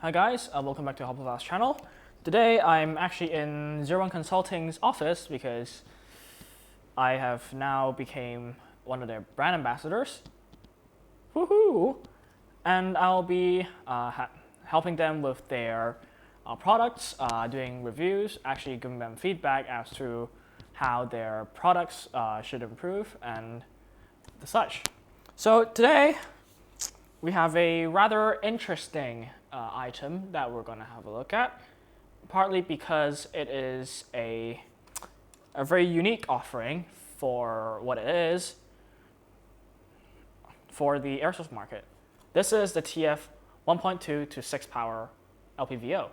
Hi guys, welcome back to Hoplophile channel. Today I'm actually in ZO1 Consulting's office because I have now became one of their brand ambassadors. Woohoo! And I'll be helping them with their products, doing reviews, actually giving them feedback as to how their products should improve and the such. So today we have a rather interesting item that we're going to have a look at, partly because it is a very unique offering for what it is for the airsoft market. This is the TF1.2-6 power LPVO.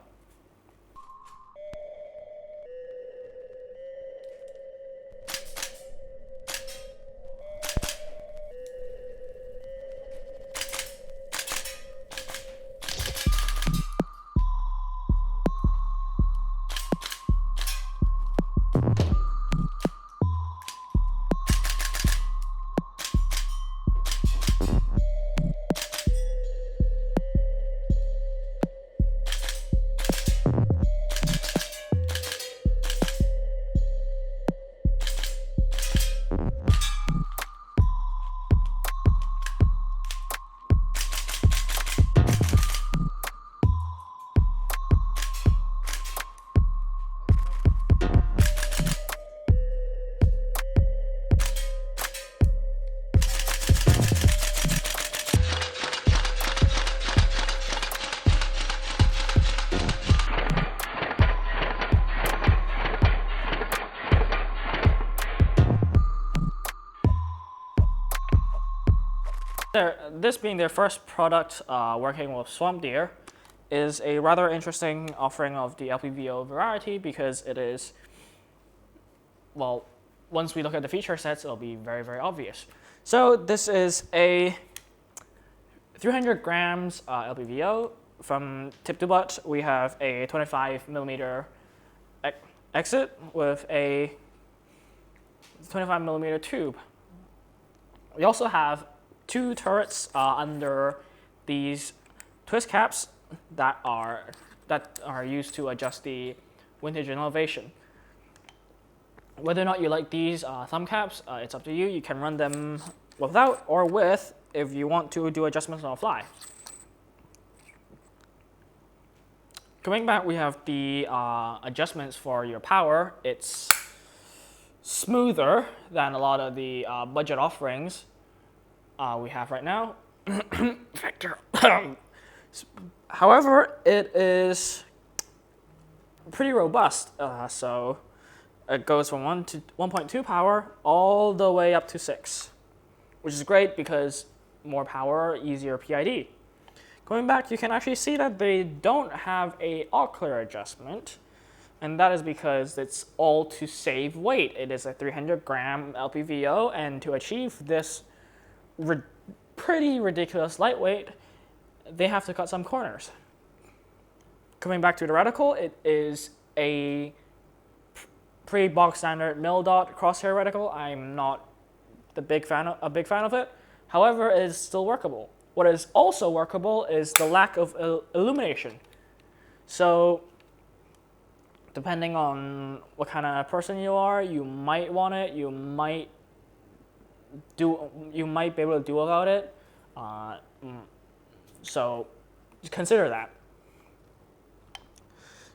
This being their first product working with Swampdeer is a rather interesting offering of the LPVO variety because it is, well, once we look at the feature sets, it'll be very, very obvious. So this is a 300 grams LPVO. From tip to butt, we have a 25 millimeter exit with a 25 millimeter tube. We also have two turrets under these twist caps that are used to adjust the windage and elevation. Whether or not you like these thumb caps, it's up to you. You can run them without or with if you want to do adjustments on the fly. Coming back, we have the adjustments for your power. It's smoother than a lot of the budget offerings we have right now. Vector. However, it is pretty robust. So it goes from 1.2 power all the way up to 6, which is great because more power, easier PID. Going back, you can actually see that they don't have a all-clear adjustment, and that is because it's all to save weight. It is a 300 gram LPVO, and to achieve this pretty ridiculous lightweight, they have to cut some corners. Coming back to the reticle, it is a pretty box standard mil dot crosshair reticle. I'm not a big fan of it. However, it is still workable. What is also workable is the lack of illumination. So depending on what kind of person you are, you might want it, you might be able to do without it. So consider that.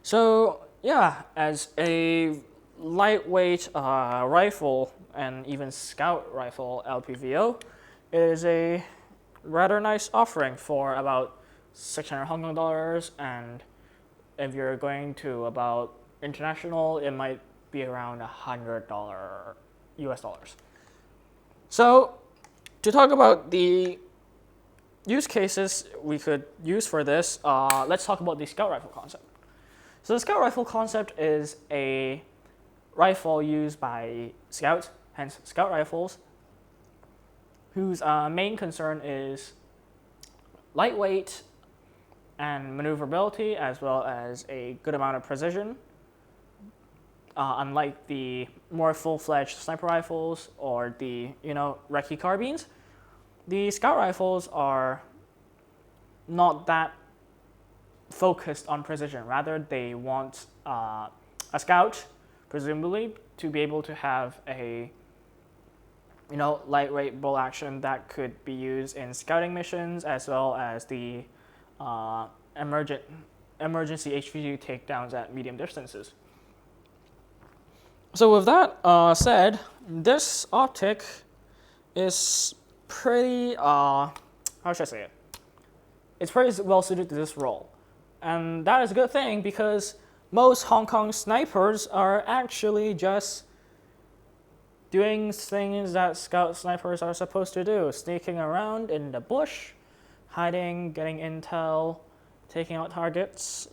So yeah, as a lightweight rifle and even scout rifle LPVO, it is a rather nice offering for about 600 Hong Kong dollars, and if you're going to about international, it might be around $100 US dollars. So to talk about the use cases we could use for this, let's talk about the scout rifle concept. So the scout rifle concept is a rifle used by scouts, hence scout rifles, whose main concern is lightweight and maneuverability, as well as a good amount of precision. Unlike the more full-fledged sniper rifles or the recce carbines, the scout rifles are not that focused on precision. Rather, they want a scout, presumably, to be able to have a lightweight bolt action that could be used in scouting missions, as well as the emergency HVG takedowns at medium distances. So with that said, this optic is pretty, how should I say it? It's pretty well suited to this role. And that is a good thing because most Hong Kong snipers are actually just doing things that scout snipers are supposed to do. Sneaking around in the bush, hiding, getting intel, taking out targets,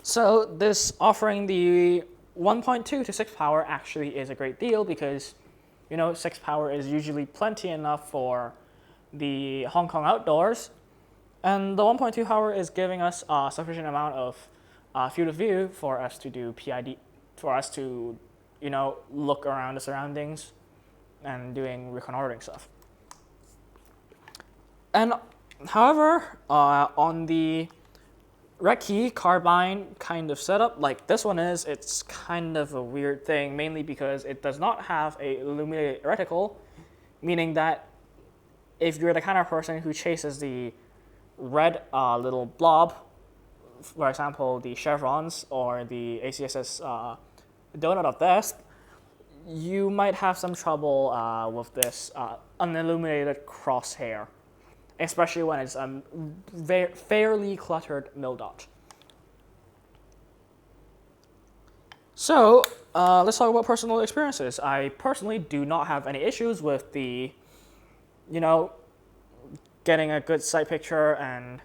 So this offering the 1.2 to 6 power actually is a great deal because, 6 power is usually plenty enough for the Hong Kong outdoors. And the 1.2 power is giving us a sufficient amount of field of view for us to do PID, for us to, look around the surroundings and doing reconnoitering stuff. And however, on the recce carbine kind of setup, like this one is, it's kind of a weird thing, mainly because it does not have a illuminated reticle, meaning that if you're the kind of person who chases the red little blob, for example, the chevrons or the ACSS donut of death, you might have some trouble with this unilluminated crosshair, especially when it's a fairly cluttered mill dot. So let's talk about personal experiences. I personally do not have any issues with the, getting a good sight picture and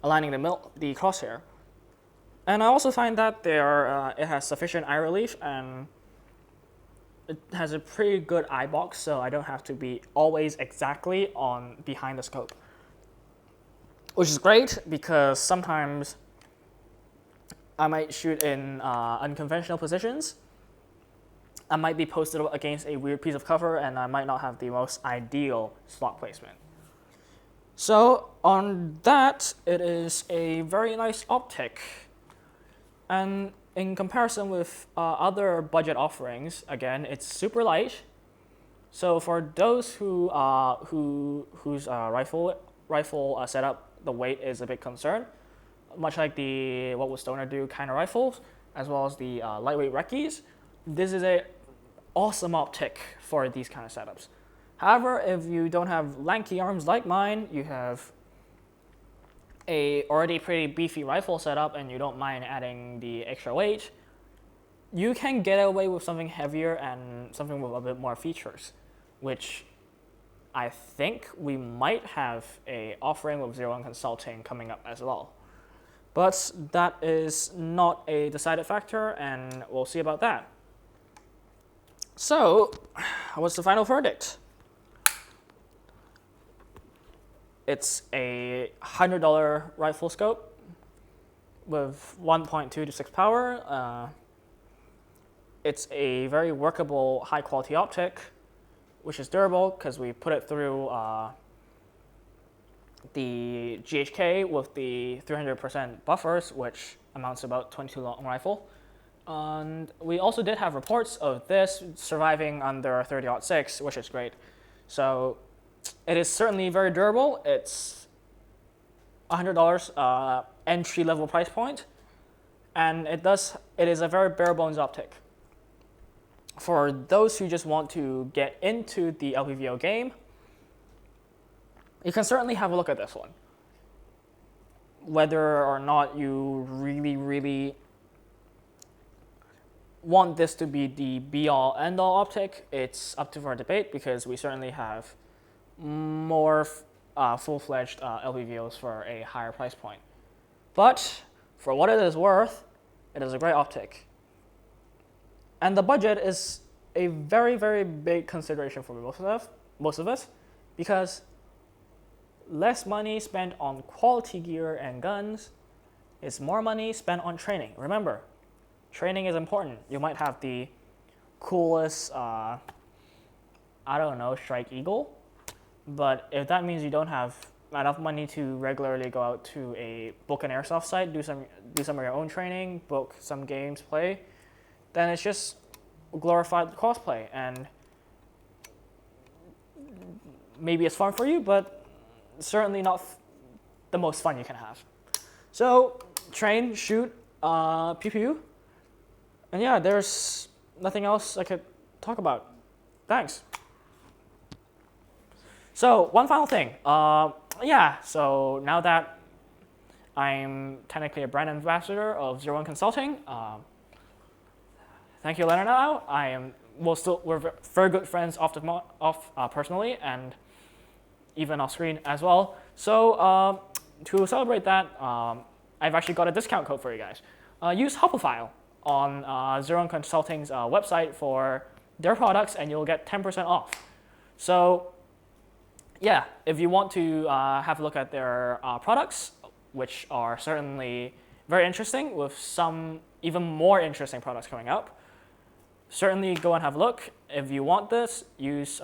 aligning the crosshair. And I also find that it has sufficient eye relief and it has a pretty good eye box, so I don't have to be always exactly behind the scope. Which is great because sometimes I might shoot in unconventional positions. I might be posted against a weird piece of cover and I might not have the most ideal slot placement. So on that, it is a very nice optic. And in comparison with other budget offerings, again, it's super light. So for those whose rifle setup, the weight is a big concern, much like the what would Stoner do kind of rifles, as well as the lightweight recce's, this is a awesome optic for these kind of setups. However, if you don't have lanky arms like mine, you have a already pretty beefy rifle setup and you don't mind adding the extra weight, you can get away with something heavier and something with a bit more features, which I think we might have a offering with Zero One Consulting coming up as well. But that is not a decided factor and we'll see about that. So, what's the final verdict? It's a $100 rifle scope with 1.2 to 6 power. It's a very workable, high quality optic, which is durable because we put it through the GHK with the 300% buffers, which amounts to about 22 long rifle. And we also did have reports of this surviving under 30-06, which is great. So it is certainly very durable. It's $100 entry level price point, and it is a very bare bones optic. For those who just want to get into the LPVO game, you can certainly have a look at this one. Whether or not you really want this to be the be-all, end-all optic, it's up to our debate because we certainly have more full-fledged LPVOs for a higher price point. But for what it is worth, it is a great optic. And the budget is a very big consideration for most of us because less money spent on quality gear and guns is more money spent on training. Remember, training is important. You might have the coolest, Strike Eagle, but if that means you don't have enough money to regularly go out to a book and airsoft site, do some of your own training, book some games, play, then it's just glorified cosplay, and maybe it's fun for you, but certainly not the most fun you can have. So train, shoot, pew pew, and yeah, there's nothing else I could talk about. Thanks. So one final thing. Yeah, so now that I'm technically a brand ambassador of Zero One Consulting, thank you, Leonard. Now we're very good friends personally and even off screen as well. So to celebrate that, I've actually got a discount code for you guys. Use Hoplophile on Zero One Consulting's website for their products, and you'll get 10% off. So yeah, if you want to have a look at their products, which are certainly very interesting, with some even more interesting products coming up, certainly go and have a look. If you want this, use,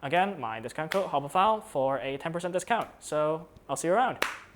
again, my discount code, Hoplophile, for a 10% discount. So I'll see you around.